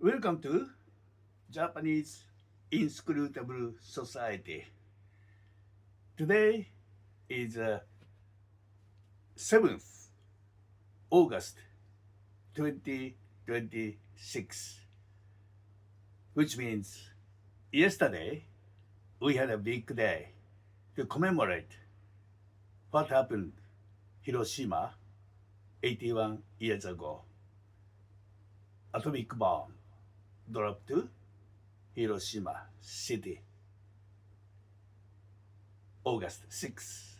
Welcome to Japanese Inscrutable Society. Today is 7th August 2026, which means yesterday we had a big day to commemorate what happened Hiroshima 81 years ago. Atomic bomb dropped to Hiroshima city, August 6,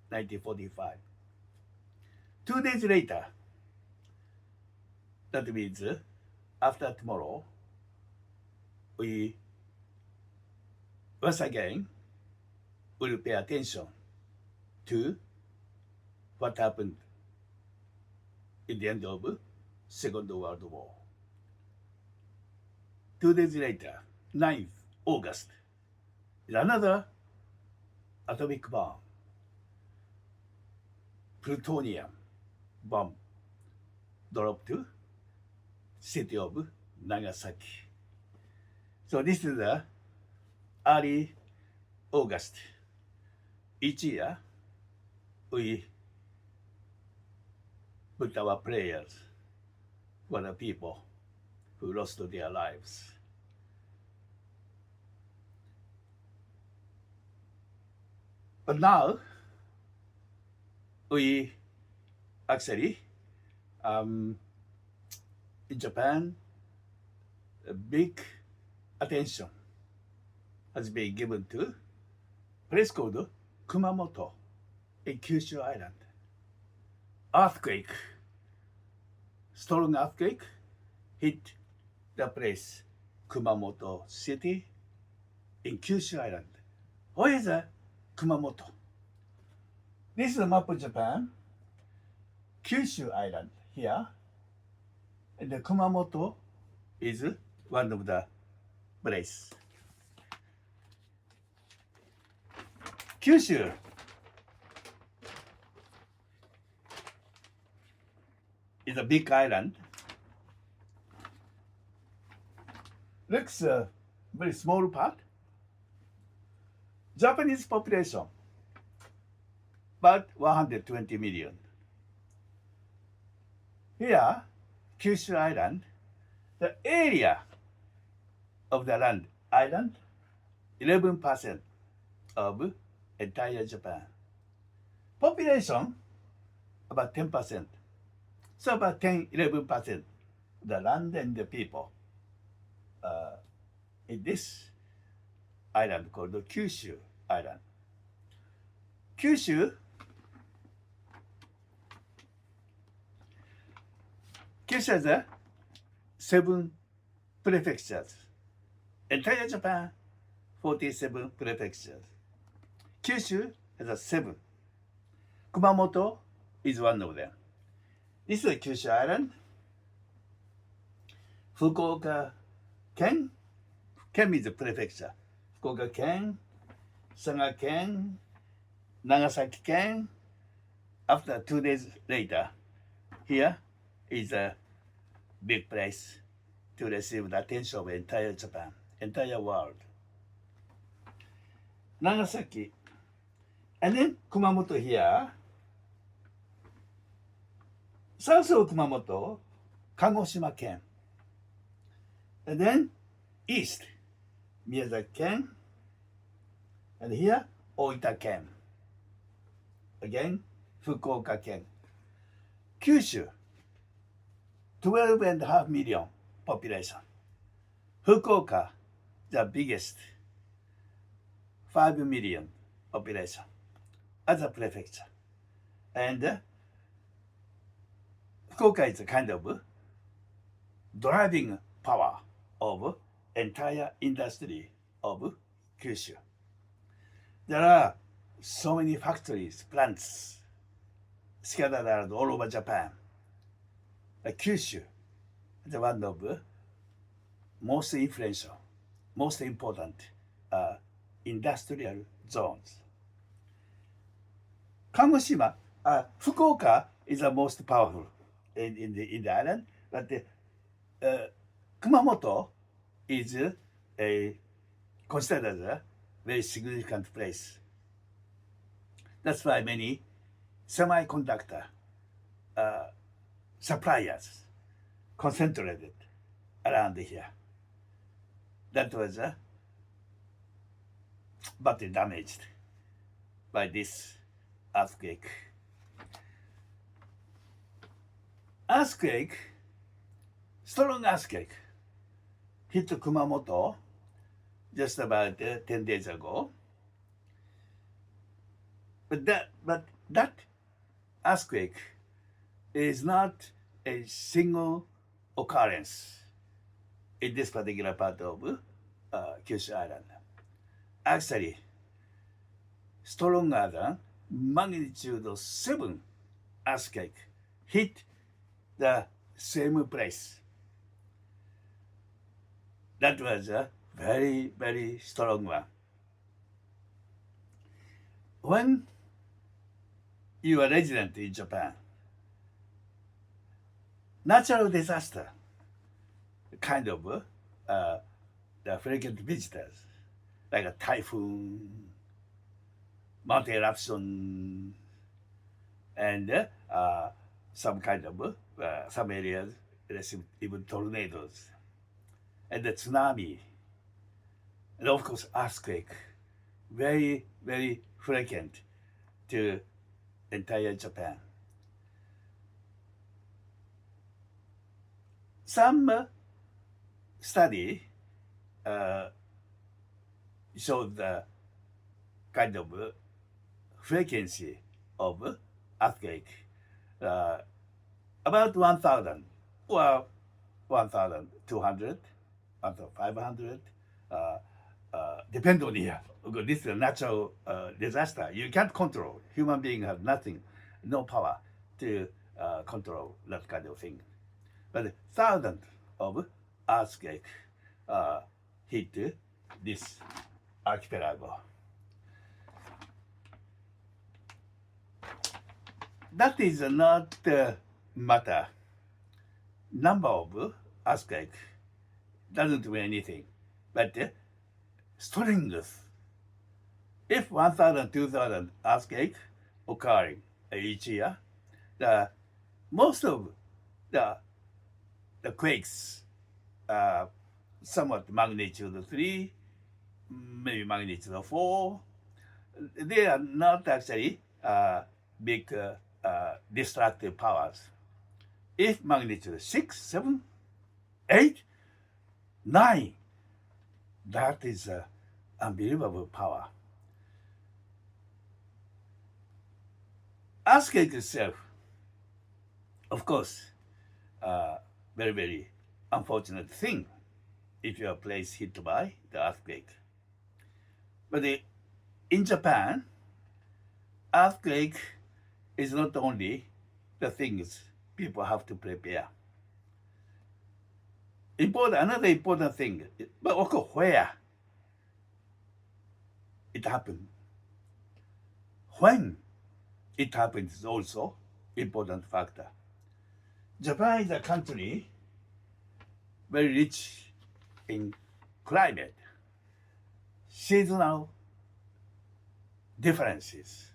1945. 2 days later, that means after tomorrow, we once again will pay attention to what happened in the end of Second World War. 2 days later, 9th August, is another atomic bomb, plutonium bomb, dropped to city of Nagasaki. So this is the early August. Each year, we put our prayers for the people who lost their lives. But now, we actually, in Japan, a big attention has been given to a place called Kumamoto in Kyushu Island. Earthquake, strong earthquake hit the place, Kumamoto city in Kyushu Island. Where is Kumamoto? This is a map of Japan. Kyushu Island here. And the Kumamoto is one of the place. Kyushu is a big island. Looks a very small part. Japanese population, about 120 million. Here, Kyushu Island, the area of the land island, 11% of entire Japan. Population, about 10%. So about 10-11% of the land and the people in this island called Kyushu Island. Kyushu has 7 prefectures. Entire Japan, 47 prefectures. Kyushu has 7. Kumamoto is one of them. This is Kyushu Island. Fukuoka Ken. Ken is the prefecture. Fukuoka Ken, Saga Ken, Nagasaki Ken. After 2 days later, here is a big place to receive the attention of entire Japan, entire world. Nagasaki, and then Kumamoto here. South of Kumamoto, Kagoshima Ken. And then east, Miyazaki Ken. And here, Oita Ken. Again, Fukuoka Ken. Kyushu, 12.5 million population. Fukuoka, the biggest, 5 million population as a prefecture. And Fukuoka is a kind of driving power of entire industry of Kyushu. There are so many factories, plants scattered around all over Japan. Kyushu is one of the most influential, most important industrial zones. Kagoshima, Fukuoka is the most powerful in the island, but Kumamoto is a considered a very significant place. That's why many semiconductor uh, suppliers concentrated around here. That was badly damaged by this earthquake. Strong earthquake hit Kumamoto just about 10 days ago. But that earthquake is not a single occurrence in this particular part of Kyushu Island. Actually, stronger than magnitude 7 earthquake hit the same place. That was a very, very strong one. When you are resident in Japan, natural disaster kind of the frequent visitors, like a typhoon, mountain eruption, and some kind of some areas receive even tornadoes, and the tsunami, and of course earthquake, very, very frequent to entire Japan. Some study showed the kind of frequency of earthquake about 1,000 or 1,200, 1,500, depend on the year. Because this is a natural disaster. You can't control. Human beings have nothing, no power to control that kind of thing. But thousands of earthquakes hit this archipelago. That is not matter. Number of earthquakes doesn't mean anything, but strength. If 1,000, 2,000 earthquakes occurring each year, most of the quakes, somewhat magnitude 3, maybe magnitude 4, they are not actually big destructive powers. If magnitude 6, 7, 8, 9, that is unbelievable power. Earthquake itself, of course, very, very unfortunate thing if your place hit by the earthquake. But in Japan, earthquake is not only the things people have to prepare. Another important thing, but of course, where it happened. When it happens is also important factor. Japan is a country very rich in climate, seasonal differences.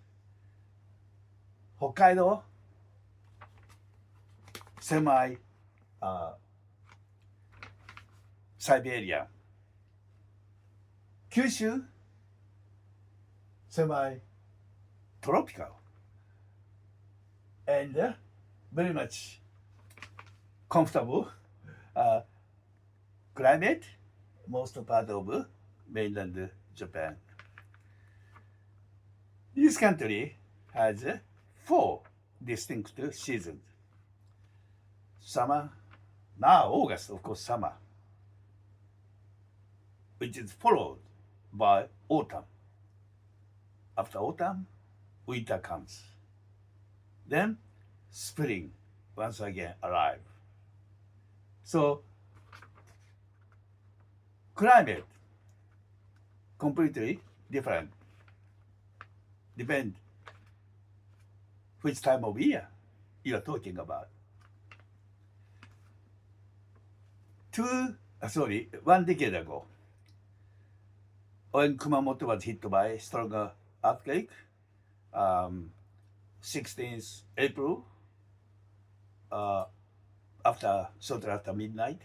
Hokkaido, Siberia. Kyushu, semi-tropical. And very much comfortable climate, most part of mainland Japan. This country has 4 distinct seasons. Summer, now August, of course, summer, which is followed by autumn. After autumn, winter comes. Then spring once again arrive. So climate completely different. Depend which time of year you are talking about. one decade ago, when Kumamoto was hit by a strong earthquake, 16th April, shortly after midnight,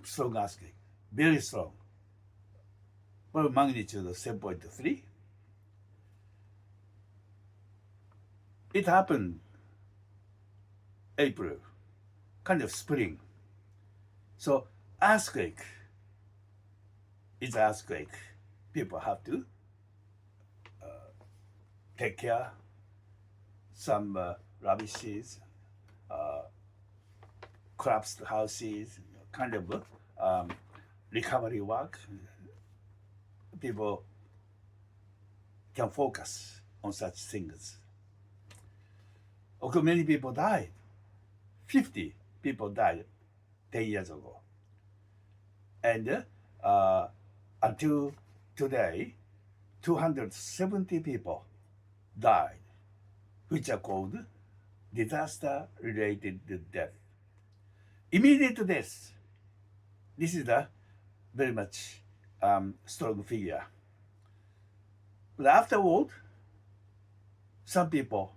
strong earthquake, very strong, for magnitude 7.3. It happened April, kind of spring. So earthquake is earthquake. People have to take care. Some rubbishes, collapsed houses, kind of recovery work. People can focus on such things. Okay, many people died. 50 people died 10 years ago. And until today, 270 people died, which are called disaster-related death. Immediate death. This is a very much strong figure. But afterward, some people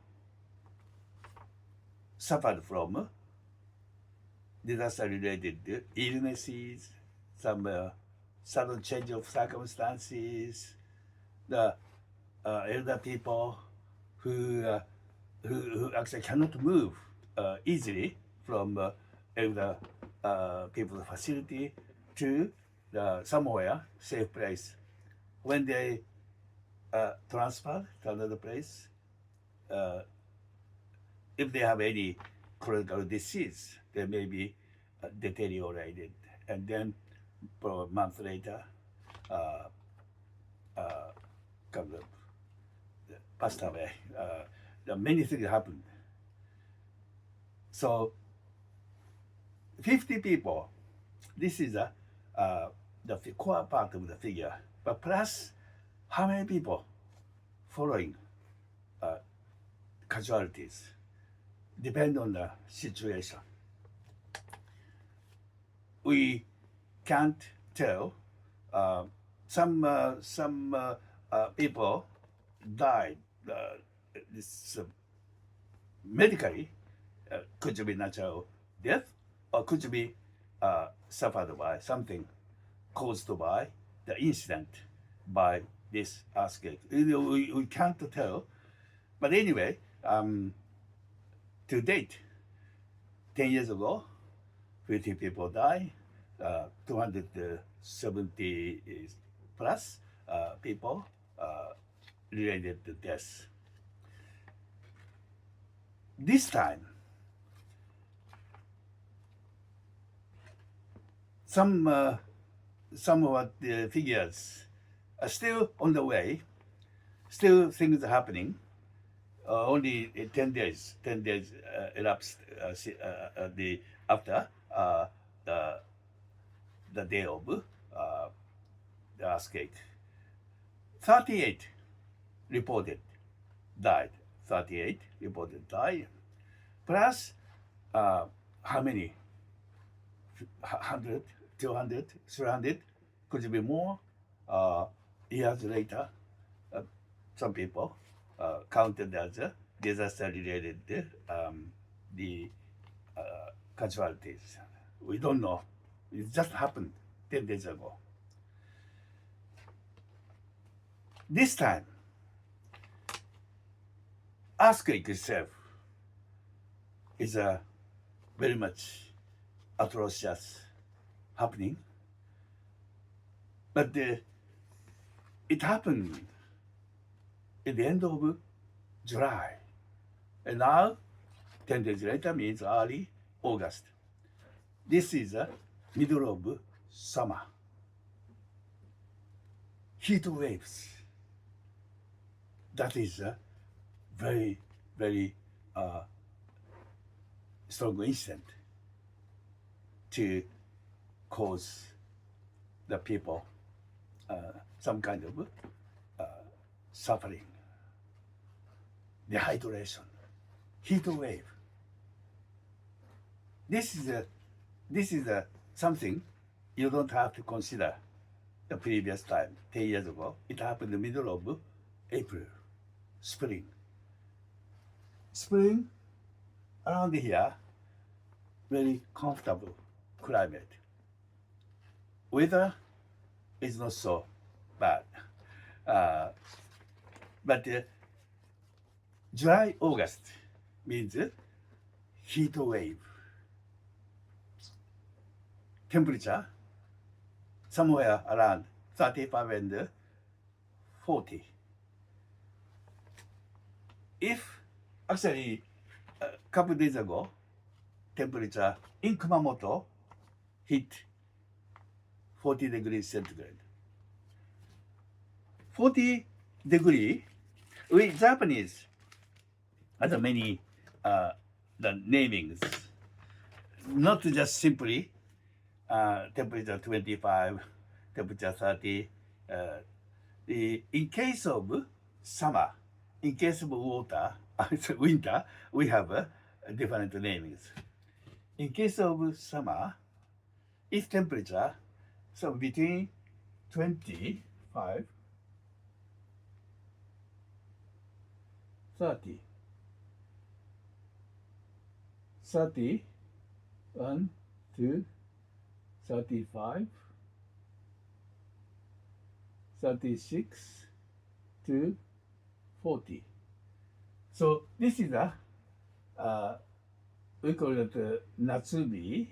suffered from disaster-related illnesses, some sudden change of circumstances, the elder people who actually cannot move easily from elder people's facility to somewhere safe place. When they transferred to another place, if they have any chronic disease, they may be deteriorated, and then for a month later, kind of passed away. Many things happened. So 50 people, this is the core part of the figure, but plus how many people following casualties depend on the situation. We can't tell. Some people died. This medically could be natural death, or could be suffered by something caused by the incident by this earthquake. We can't tell. But anyway, to date, 10 years ago, 50 people died, 270 plus people related to death. This time, somewhat the figures are still on the way, still things are happening. Only 10 days elapsed after the day of the earthquake. 38 reported died. 38 reported died. Plus, how many? 100, 200, 300, could be more. Years later, some people counted as disaster-related casualties. We don't know. It just happened 10 days ago. This time, earthquake itself is a very much atrocious happening, but it happened at the end of July, and now 10 days later means early August. This is the middle of summer. Heat waves. That is a very, very strong incident to cause the people some kind of suffering, dehydration, heat wave. This is this is something you don't have to consider the previous time, 10 years ago. It happened in the middle of April, spring. Spring, around here, very comfortable climate. Weather is not so bad. But July, August means heat wave. Temperature somewhere around 35 and 40. If actually a couple days ago, temperature in Kumamoto hit 40 degrees centigrade. 40 degree, we Japanese has many the namings, not just simply temperature 25, temperature 30. In case of summer, in case of water, winter, we have different namings. In case of summer, if temperature, so between 25, 30, 31 to 35, 36 to 40. So this is we call it Natsubi,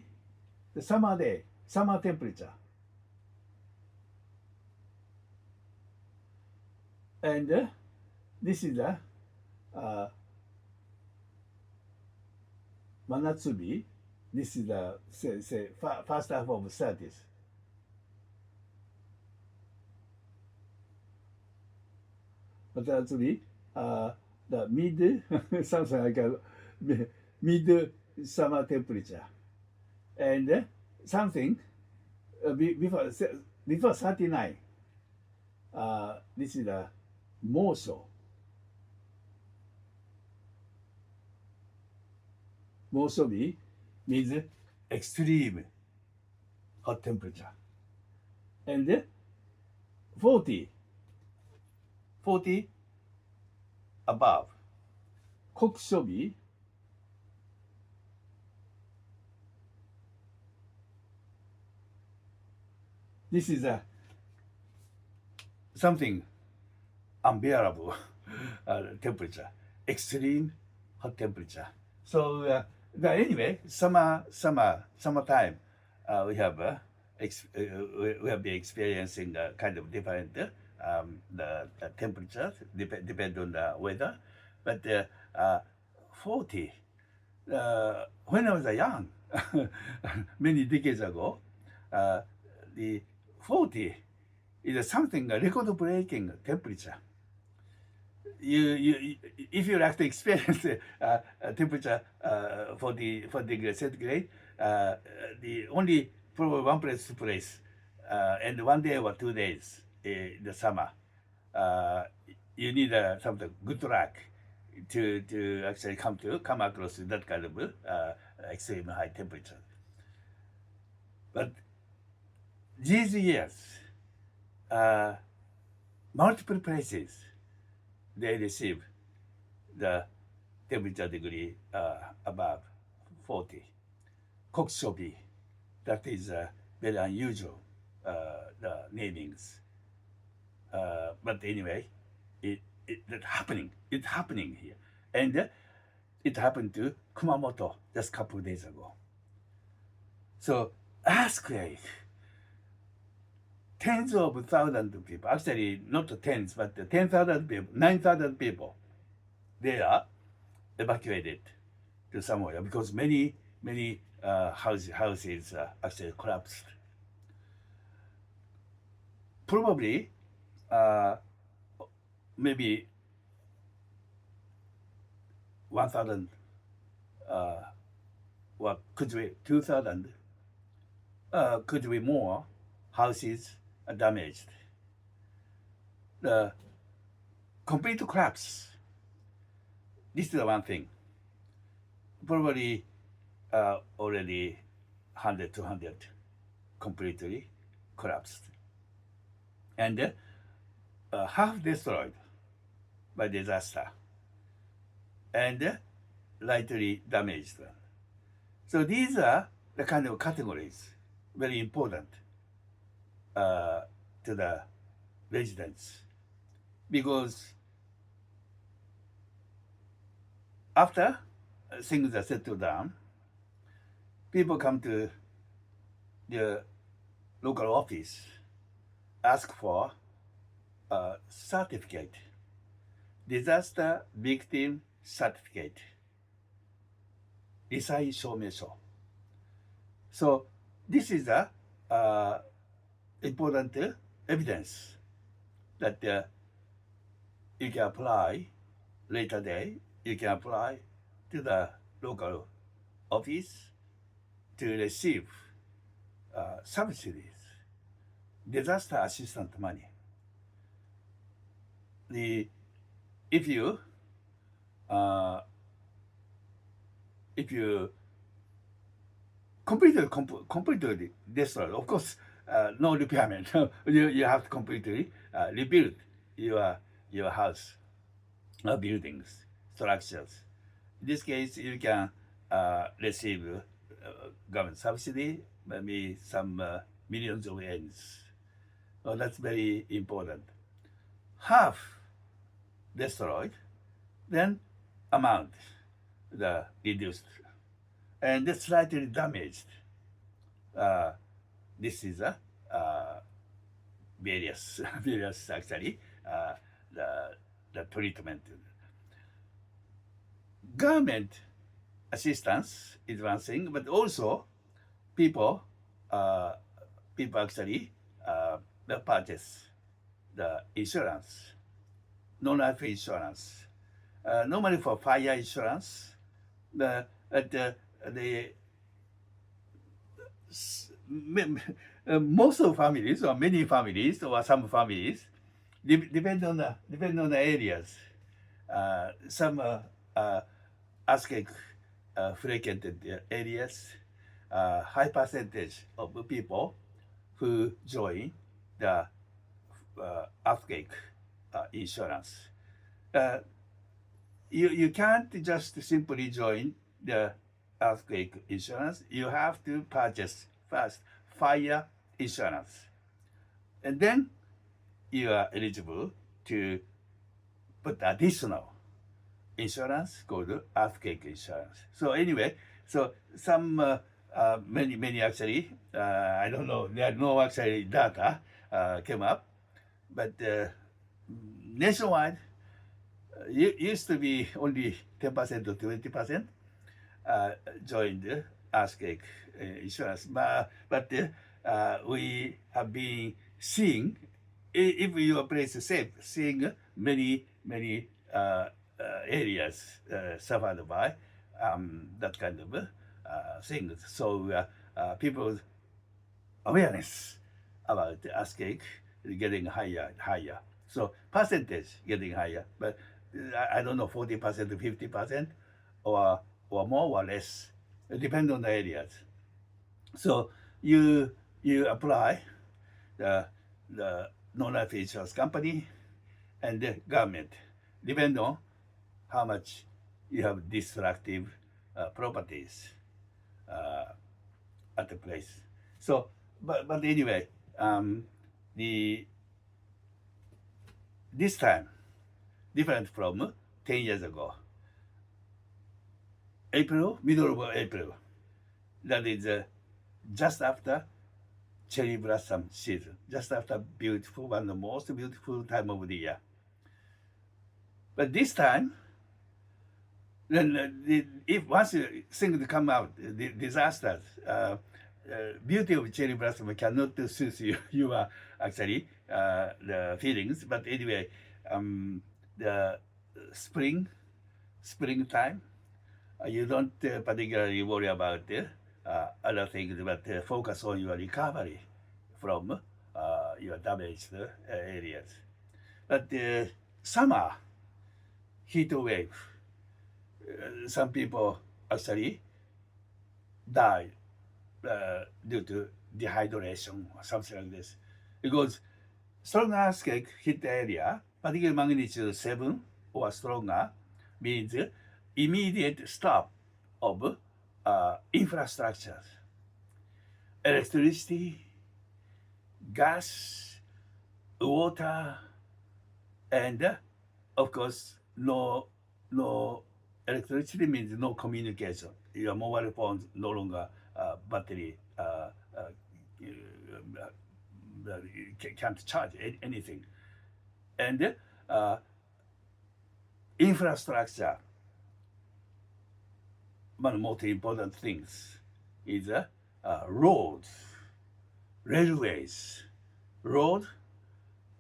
the summer day, summer temperature. And this is Manatsubi. This is the first half of 30s. Manatsubi, the mid, something like a mid summer temperature. And something before 39, this is the Moso. Mosobi means extreme hot temperature. And 40 above. Kokushobi, this is something unbearable temperature, extreme hot temperature. So anyway, summertime, we have been experiencing kind of different the temperatures depend on the weather. But 40, when I was young, many decades ago, the 40 is something record-breaking temperature. If you like to experience temperature 40 degrees centigrade, the only probably one place to place, and 1 day or 2 days in the summer, you need some good luck to actually come across that kind of extreme high temperature. But these years, multiple places they receive the temperature degree above 40. Kokushobi, that is very unusual the namings. But anyway, it's happening here. And it happened to Kumamoto just a couple of days ago. So earthquake, tens of thousands of people, actually not tens, but 10,000 people, 9,000 people, they are evacuated to somewhere because many houses actually collapsed. Probably, maybe 1,000, or could be 2,000, could be more houses are damaged. The complete collapse. This is the one thing. Probably already 100, 200 completely collapsed. And half destroyed by disaster and lightly damaged. So these are the kind of categories very important uh, to the residents because after things are settled down, people come to the local office, ask for a certificate, disaster victim certificate, 罹災証明書. So this is a important evidence that you can apply later day. You can apply to the local office to receive subsidies, disaster assistance money. If you completely destroyed, of course, no repairment. You have to completely rebuild your house, buildings, structures. In this case, you can receive government subsidy, maybe some millions of yens. So that's very important. Half destroyed, then amount the reduced, and slightly damaged. This is a various actually the treatment. Government assistance is one thing, but also people actually purchase the insurance, non-life insurance. Normally for fire insurance, most of families or many families or some families depend on the areas. Some earthquake frequented areas, high percentage of people who join the earthquake insurance. You can't just simply join the earthquake insurance. You have to purchase first fire insurance, and then you are eligible to put additional insurance called earthquake insurance. So anyway, so some many actually I don't know, there are no actually data came up, but nationwide used to be only 10% or 20% joined earthquake insurance, but we have been seeing, if your place is safe, seeing many areas suffered by that kind of things. So people's awareness about the earthquake is getting higher and higher. So percentage getting higher, but I don't know, 40%, 50%, or more or less. It depends on the areas. So you apply the non-life insurance company and the government, depend on how much you have destructive properties at the place. So, but anyway, this time different from 10 years ago. Middle of April, that is just after cherry blossom season, just after beautiful, one of the most beautiful time of the year. But this time, then if once things come out, the disasters, beauty of cherry blossom cannot soothe your actually the feelings. But anyway, the springtime, you don't particularly worry about other things, but focus on your recovery from your damaged areas. But summer heat wave, some people actually died due to dehydration or something like this. Because strong earthquake hit the area, particular magnitude 7 or stronger, means immediate stop of infrastructures, electricity, gas, water, and of course, no electricity means no communication. Your mobile phones no longer battery can't charge anything, and infrastructure. One of the most important things is roads, railways, road.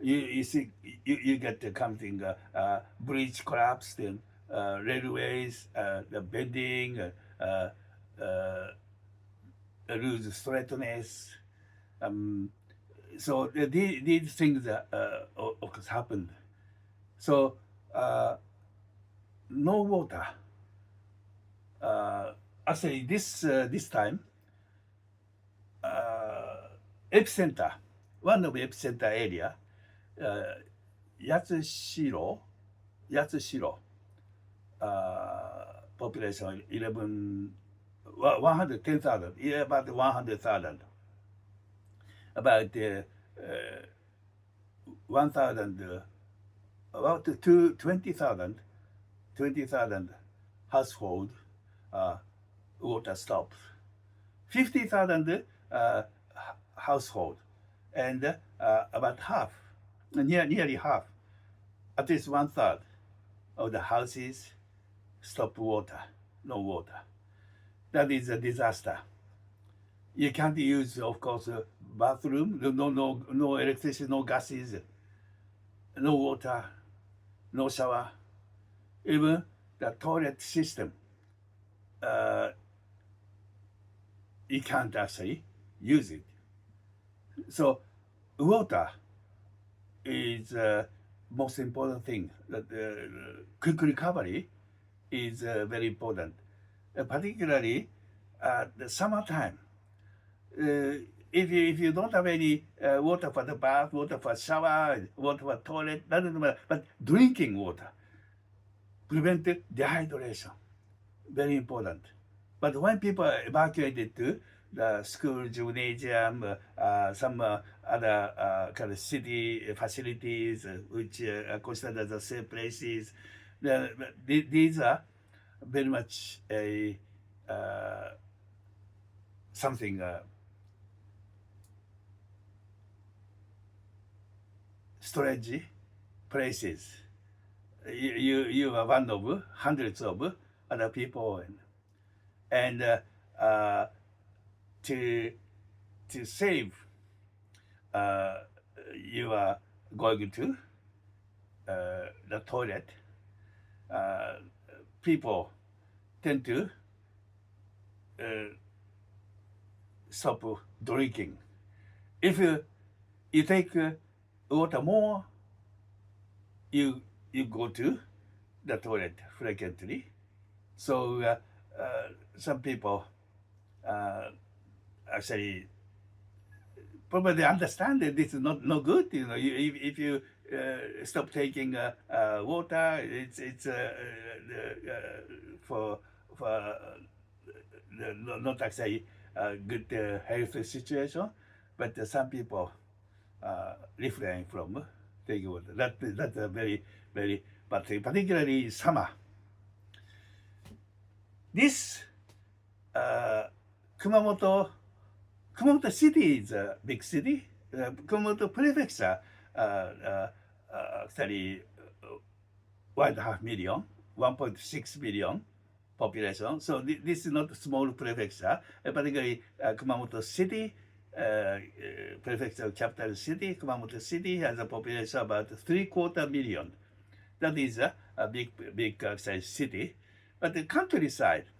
You see, you get the something bridge collapse, then railways, the bending, lose straightness. So these things of course happened. So no water. Actually, this time, epicenter, one of the epicenter area, Yatsushiro, population 110,000, about 100,000, about 1,000, about 20,000 household water stops, 50,000 household, and about half, nearly half, at least 1/3 of the houses stop water, no water. That is a disaster. You can't use, of course, bathroom, no electricity, no gases, no water, no shower, even the toilet system. You can't actually use it. So water is most important thing. That quick recovery is very important, particularly at the summertime. If you don't have any water for the bath, water for shower, water for toilet, doesn't matter. But drinking water prevent dehydration. Very important. But when people are evacuated to the school, gymnasium, some other kind of city facilities, which are considered as safe places, these are very much a something storage places. You are one of hundreds of other people, and to save, you are going to the toilet. People tend to stop drinking. If you take water more, you go to the toilet frequently. So some people actually probably understand that this is not no good. You know, if you stop taking water, it's for not actually good health situation, but some people refrain from taking water. That's a very bad thing, particularly summer. This Kumamoto city is a big city. Kumamoto prefecture actually 1.5 million, 1.6 million population. So this is not a small prefecture. Particularly Kumamoto city, prefecture capital city, Kumamoto city has a population about 3/4 million. That is a big size city. But the countryside,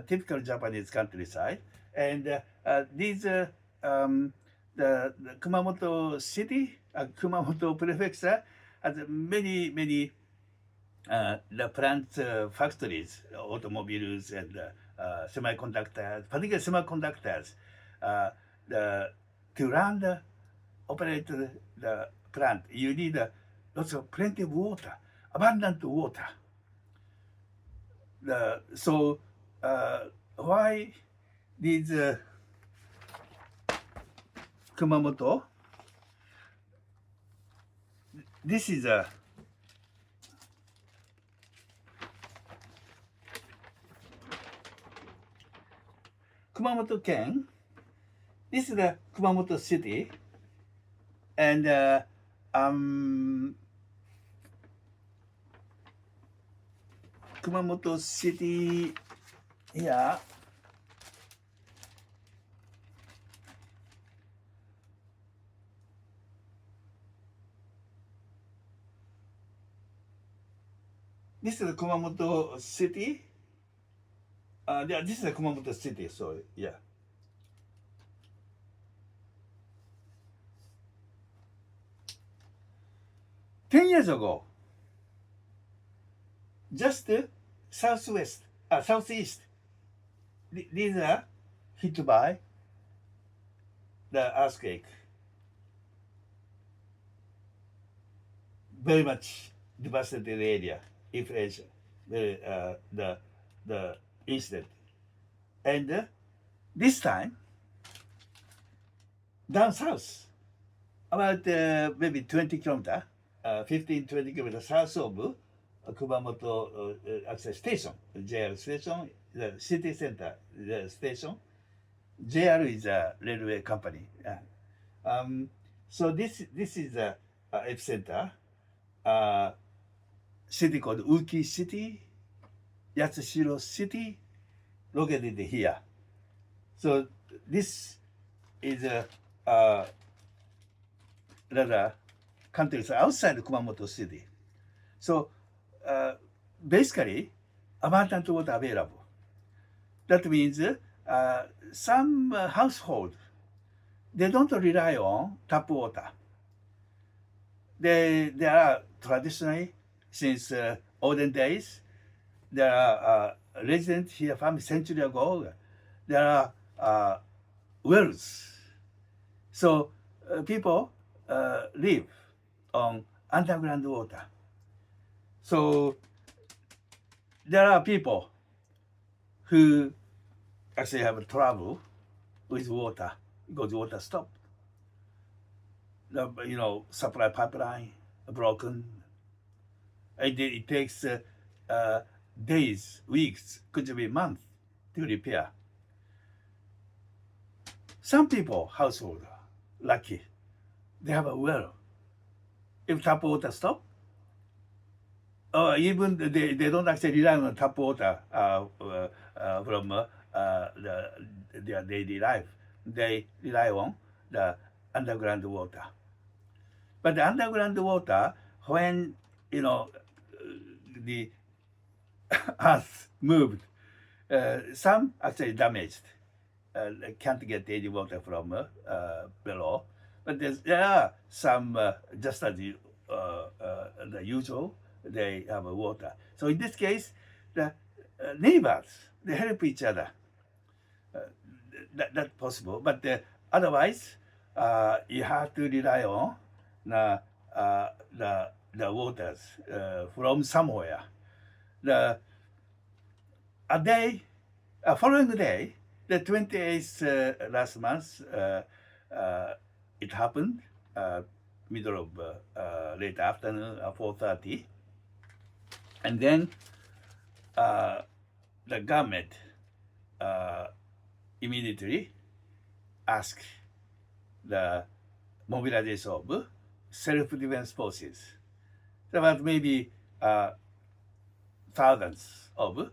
typical Japanese countryside, and these the Kumamoto city, Kumamoto prefecture has many the plant factories, automobiles and semiconductors, particularly semiconductors, uh, the, to run the operate the plant, you need lots of plenty of water, abundant water. So why these Kumamoto? This is a Kumamoto Ken. This is the Kumamoto city, and Kumamoto city here. This is the Kumamoto city. Yeah, this is the Kumamoto city. So yeah. 10 years ago, just southeast, these are hit by the earthquake. Very much devastated area, inflation, the incident. And this time, down south, about maybe 20 kilometers, 15, 20 kilometers south of Kumamoto access station, JR station, the city center, the station. JR is a railway company. So this is a epicenter, city called Uki City, Yatsushiro City, located here. So this is rather countries outside Kumamoto City. So basically, abundant water available. That means some household, they don't rely on tap water. They are traditionally, since olden days, there are residents here from a century ago. There are wells. So people live on underground water. So there are people who actually have trouble with water because water stopped. Supply pipeline broken. It takes days, weeks, could be months to repair. Some people, household, lucky, they have a well. If tap water stop, or even they don't actually rely on tap water from their daily life. They rely on the underground water. But the underground water, when the earth moved, some actually damaged. Can't get any water from below. But there are some, just as the usual, they have water. So in this case, the neighbors, they help each other. That's possible. But otherwise, you have to rely on the waters from somewhere. Following day, the 28th last month, it happened, middle of late afternoon, 4:30. And then the government immediately asked the mobilization of self-defense forces. About maybe thousands of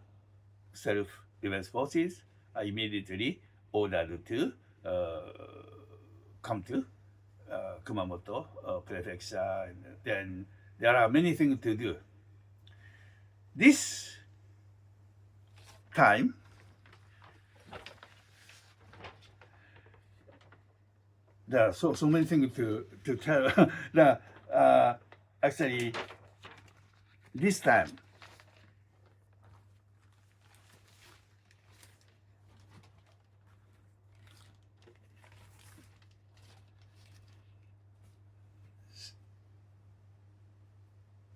self-defense forces are immediately ordered to come to Kumamoto prefecture. And then there are many things to do. This time, there are so many things to tell. Actually, this time,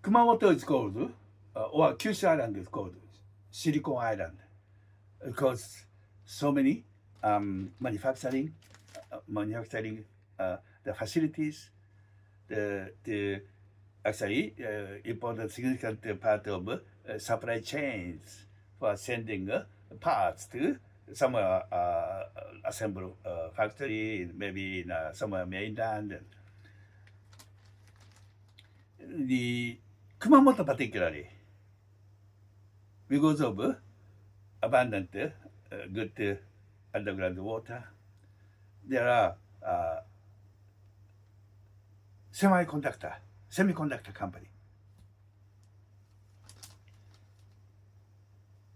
Kumamoto is called, or Kyushu Island is called Silicon Island, because so many manufacturing the facilities, the actually important significant part of supply chains for sending parts to somewhere assemble factory, maybe in somewhere mainland. The Kumamoto particularly, because of abundant good underground water, there are semiconductor company.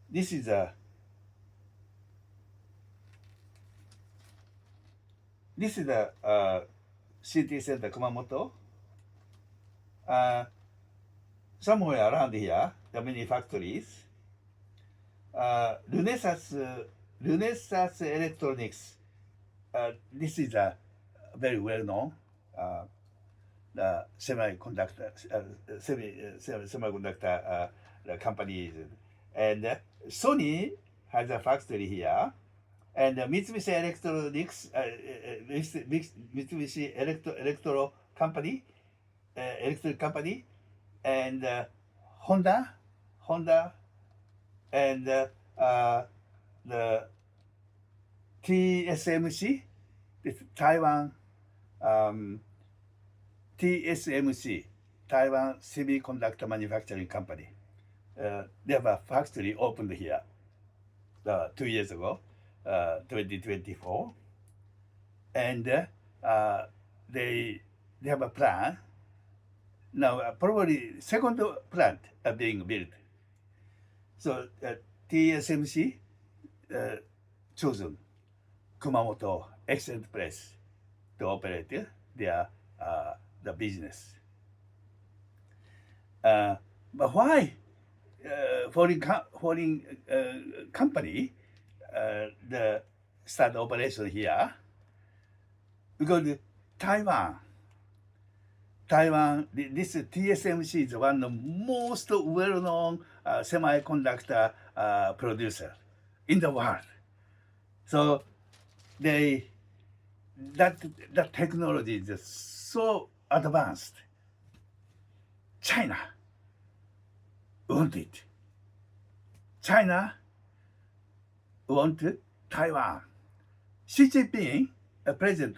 This is a city center Kumamoto. Somewhere around here, the many factories. Renesas Electronics. This is a very well known the semiconductor companies, and Sony has a factory here, and Mitsubishi Electronics, Mitsubishi electric company, and Honda, and the TSMC, this Taiwan. TSMC, Taiwan Semiconductor Manufacturing Company. They have a factory opened here 2 years ago, 2024, and they have a plan now. Probably second plant being built. So TSMC chosen Kumamoto, excellent place to operate their the business. But why foreign company the start operation here? Because Taiwan, this TSMC is one of the most well-known semiconductor producer in the world. So that technology is just so advanced. China want it. China want Taiwan. Xi Jinping, president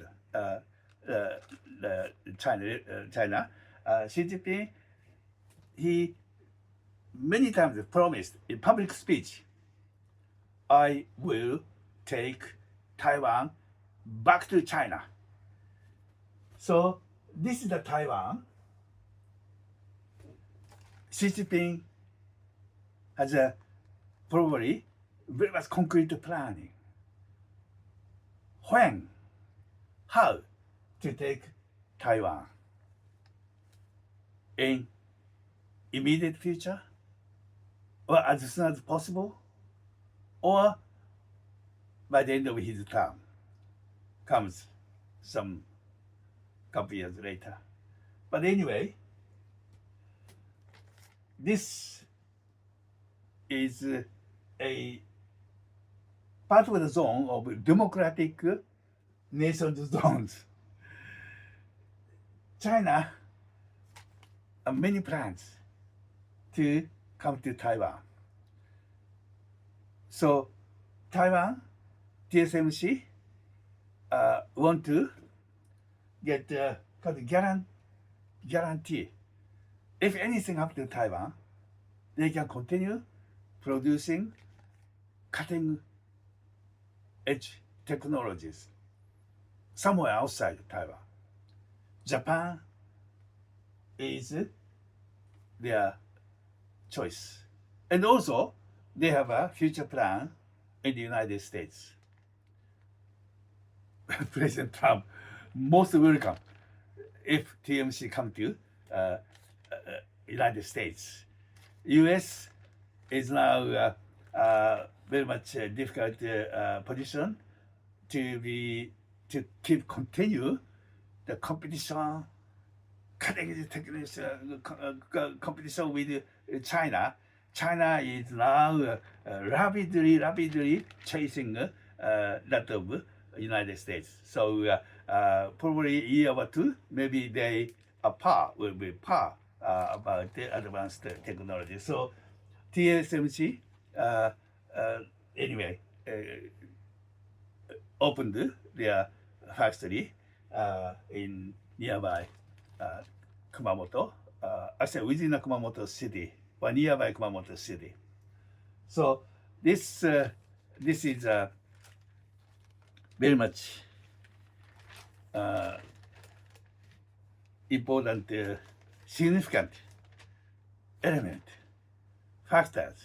China, Xi Jinping, he many times promised in public speech, I will take Taiwan back to China. So this is the Taiwan. Xi Jinping has a probably very much concrete planning. When, how to take Taiwan in immediate future, or as soon as possible, or by the end of his term, comes some couple years later. But anyway, this is a part of the zone of democratic nations zones. China have many plans to come to Taiwan. So Taiwan, TSMC want to get kind of guarantee. If anything happens to Taiwan, they can continue producing cutting edge technologies somewhere outside Taiwan. Japan is their choice. And also, they have a future plan in the United States. President Trump, most welcome if TMC come to United States. U.S. is now very much difficult position to continue the competition, cutting-edge technology competition with China. China is now rapidly chasing that of United States. So probably a year or two, maybe they will be par about the advanced technology. So TSMC anyway opened their factory in nearby Kumamoto, actually within the Kumamoto city or nearby Kumamoto city. So this is very much important, significant element, factors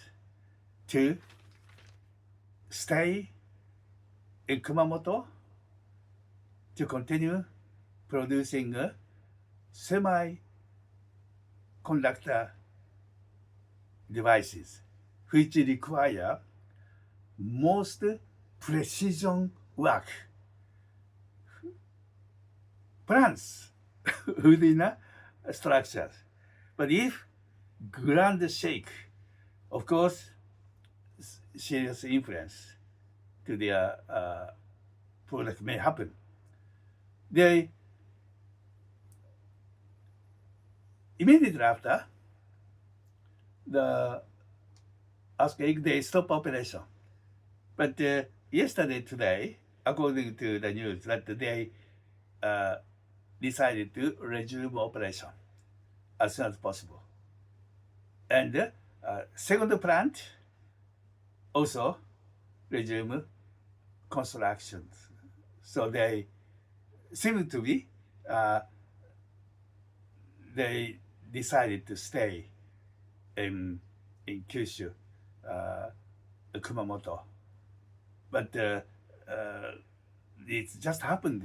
to stay in Kumamoto to continue producing semiconductor devices which require most precision work plans within a structures. But if ground shake, of course, serious influence to their product may happen. They immediately after the earthquake, they stop operation. But today, according to the news, that they decided to resume operation as soon as possible. And second plant also resume constructions. So they seem to be, they decided to stay in Kyushu, Kumamoto. But it just happened,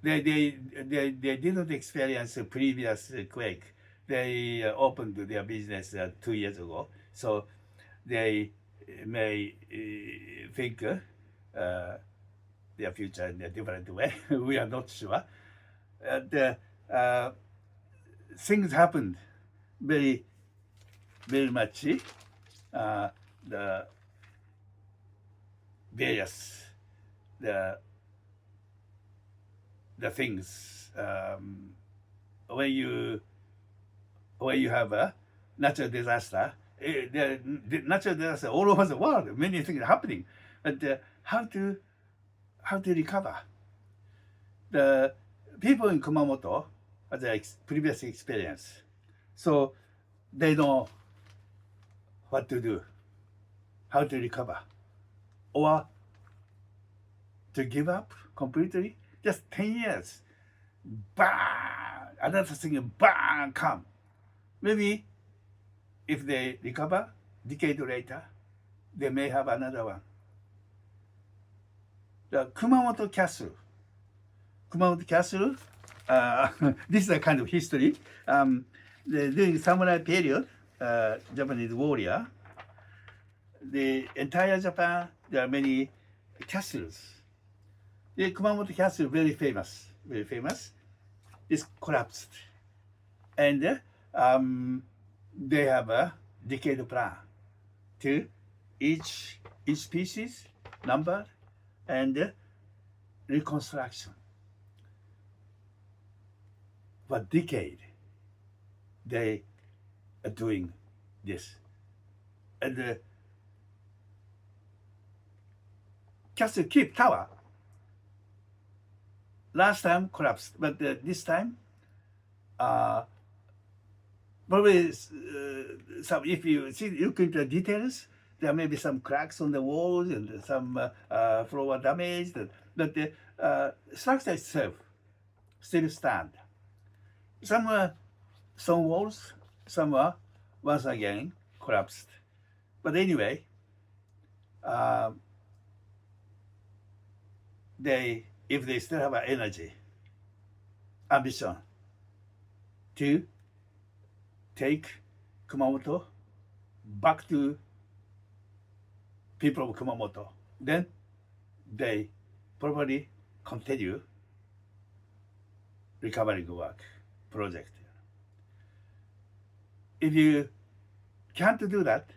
they didn't experience a previous quake. They opened their business 2 years ago, so they may think their future in a different way. We are not sure. Things happened very much. The various the things when you have a natural disaster, the natural disaster all over the world, many things are happening, but how to recover? The people in Kumamoto had a previous experience, so they know what to do, how to recover, or to give up completely. Just 10 years, bang, another thing, bang, come. Maybe if they recover, decade later, they may have another one. The Kumamoto Castle. This is a kind of history. During samurai period, Japanese warrior, the entire Japan, there are many castles. The Kumamoto Castle, very famous. It's collapsed, and they have a decade plan to each pieces numbered and reconstruction. For decade, they are doing this, and the castle keep tower. Last time collapsed, but this time, probably some. If you look into the details, there may be some cracks on the walls and some floor damage. But the structure itself still stand. Some stone walls, some are once again collapsed. But anyway, if they still have energy, ambition to take Kumamoto back to people of Kumamoto, then they probably continue recovering work. project. If you can't do that,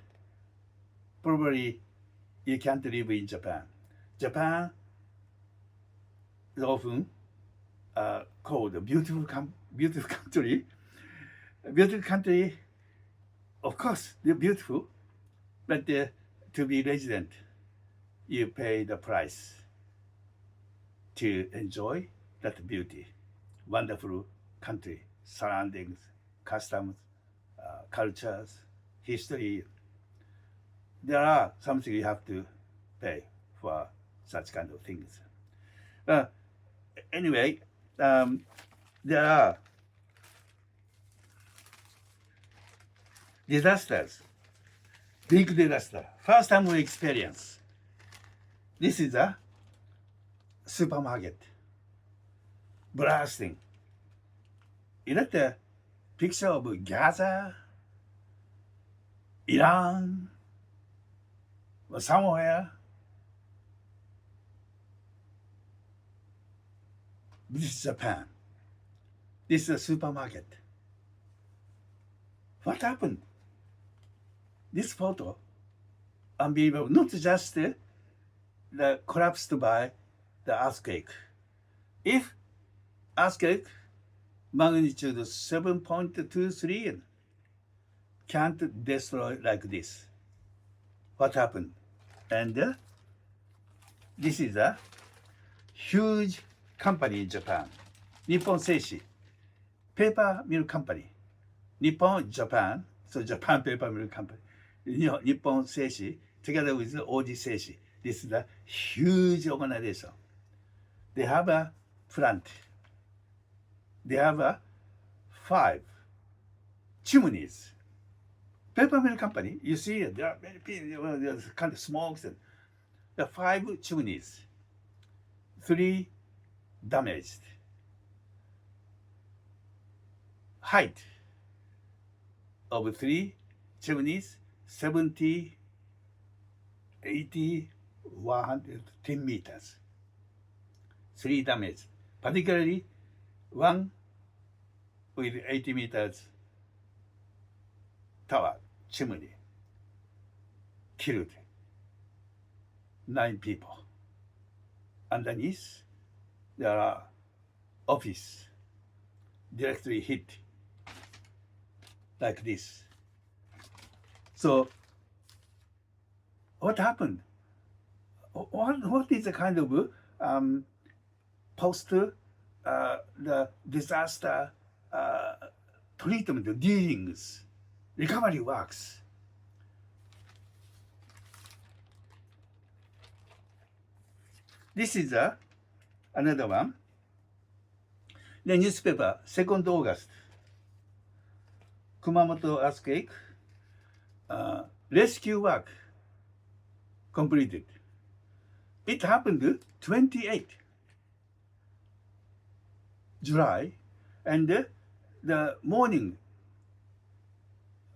probably you can't live in Japan. Japan is often called a beautiful country. Beautiful country, of course, they're beautiful, but to be resident, you pay the price to enjoy that beauty. Wonderful country, surroundings, customs, cultures, history. There are something you have to pay for such kind of things. Anyway, there are disasters, big disaster. First time we experience. This is a supermarket blasting. Is that a picture of Gaza, Iran, or somewhere? This is Japan. This is a supermarket. What happened? This photo, unbelievable. Not just the collapsed by the earthquake. If earthquake magnitude 7.23 can't destroy like this, what happened? And this is a huge company in Japan. Nippon Seishi, paper mill company. Nippon, Japan, so Japan paper mill company. Nippon Seishi, together with Oji Seishi. This is a huge organization. They have a plant. They have 5 chimneys. Paper mill company, you see, there are many people, there's kind of smokes. There are 5 chimneys. 3 damaged. Height of 3 chimneys, 70, 80, 110 meters. 3 damaged. Particularly one with 80 meters tower, chimney, killed 9 people. Underneath, there are office directly hit like this. So what happened? What is the kind of post the disaster treatment, dealings, recovery works? This is another one. The newspaper, 2nd August, Kumamoto earthquake, rescue work completed. It happened 28 July, and the morning,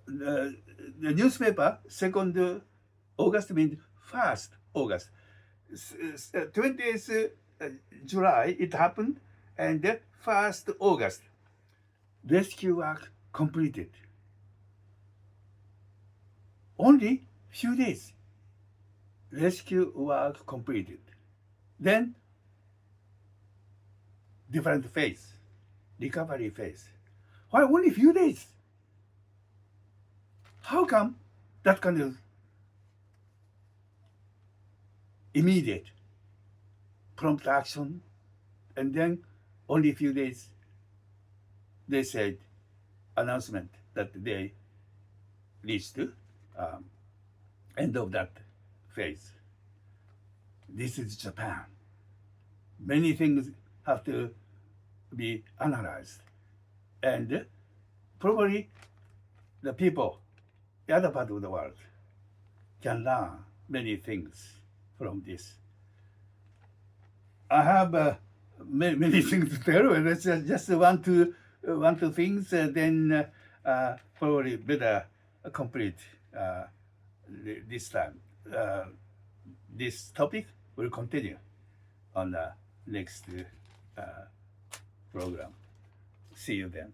the newspaper, 2nd August means 1st August. 20th July it happened, and 1st August, rescue work completed. Only few days, rescue work completed. Then, different phase, recovery phase. Why only few days? How come that kind of immediate, prompt action, and then only few days, they said announcement that they reached end of that phase. This is Japan. Many things have to be analyzed, and probably the people, the other part of the world, can learn many things from this. I have many things to tell, but let's just one, two things, then probably better complete this time. This topic will continue on the next program. See you then.